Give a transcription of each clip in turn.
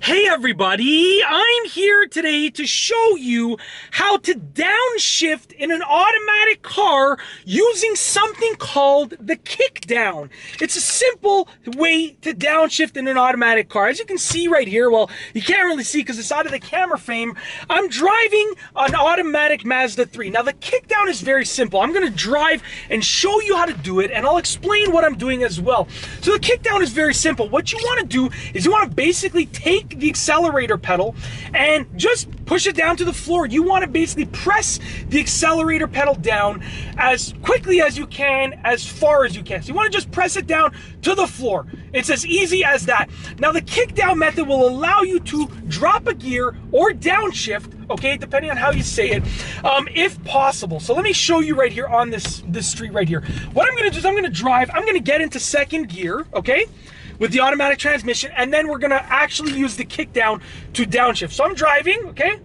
Hey everybody, I'm here today to show you how to downshift in an automatic car using something called the kickdown. It's a simple way to downshift in an automatic car. As you can see right here, well, you can't really see because it's out of the camera frame, I'm driving an automatic Mazda 3. Now the kickdown is very simple. I'm going to drive and show you how to do it, and I'll explain what I'm doing as well. So the kickdown is very simple. What you want to do is you want to basically take the accelerator pedal and just push it down to the floor. You want to basically press the accelerator pedal down as quickly as you can, as far as you can. So you want to just press it down to the floor. It's as easy as that. Now the kickdown method will allow you to drop a gear or downshift, okay, depending on how you say it, if possible. So let me show you right here on this street right here. What I'm going to do is I'm going to drive, I'm going to get into second gear, okay, with the automatic transmission, and then we're gonna actually use the kickdown to downshift. So I'm driving, okay,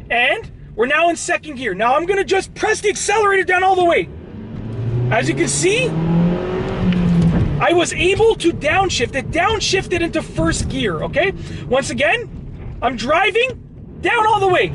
and we're now in second gear. Now I'm gonna just press the accelerator down all the way. As you can see, I was able to downshift. It downshifted into first gear, okay? Once again, I'm driving down all the way.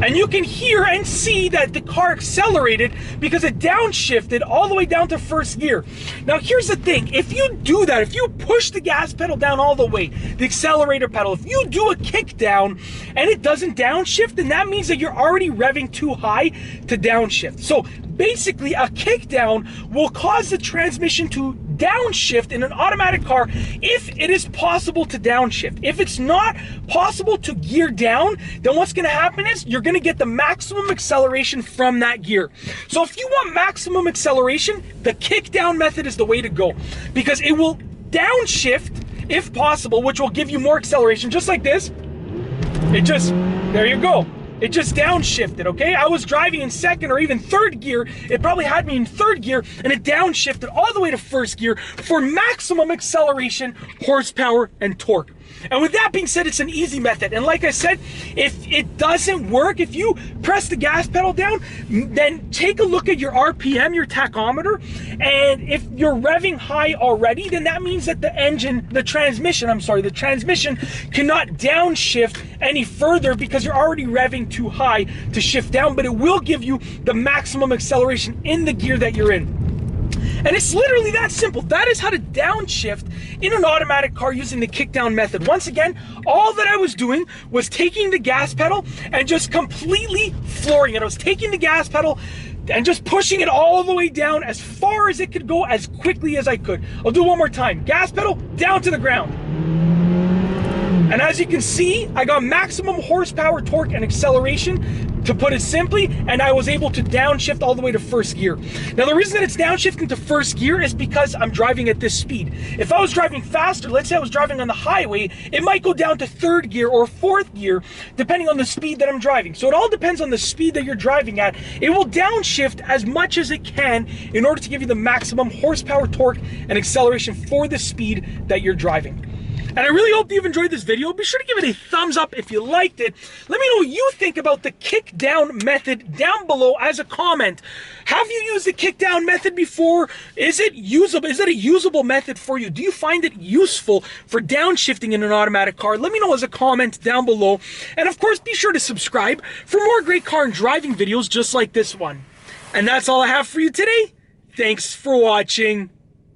And you can hear and see that the car accelerated because it downshifted all the way down to first gear. Now here's the thing, if you do that, if you push the gas pedal down all the way, the accelerator pedal, if you do a kick down and it doesn't downshift, then that means that you're already revving too high to downshift. So basically a kick down will cause the transmission to downshift in an automatic car if it is possible to downshift. If it's not possible to gear down, then what's going to happen is you're going to get the maximum acceleration from that gear. So if you want maximum acceleration, the kickdown method is the way to go, because it will downshift if possible, which will give you more acceleration, just like this. There you go. It just downshifted, okay? I was driving in second or even third gear. It probably had me in third gear, and it downshifted all the way to first gear for maximum acceleration, horsepower, and torque. And with that being said, it's an easy method. And like I said, if it doesn't work, if you press the gas pedal down, then take a look at your RPM, your tachometer, and if you're revving high already, then that means that the transmission cannot downshift any further because you're already revving too high to shift down, but it will give you the maximum acceleration in the gear that you're in. And it's literally that simple. That is how to downshift in an automatic car using the kickdown method. Once again, all that I was doing was taking the gas pedal and just completely flooring it. I was taking the gas pedal and just pushing it all the way down as far as it could go, as quickly as I could. I'll do it one more time. Gas pedal down to the ground. And as you can see, I got maximum horsepower, torque, and acceleration, to put it simply, and I was able to downshift all the way to first gear. Now the reason that it's downshifting to first gear is because I'm driving at this speed. If I was driving faster, let's say I was driving on the highway, it might go down to third gear or fourth gear, depending on the speed that I'm driving. So it all depends on the speed that you're driving at. It will downshift as much as it can in order to give you the maximum horsepower, torque, and acceleration for the speed that you're driving. And I really hope you've enjoyed this video. Be sure to give it a thumbs up if you liked it. Let me know what you think about the kickdown method down below as a comment. Have you used the kickdown method before? Is it usable? Is it a usable method for you? Do you find it useful for downshifting in an automatic car? Let me know as a comment down below. And of course, be sure to subscribe for more great car and driving videos just like this one. And that's all I have for you today. Thanks for watching.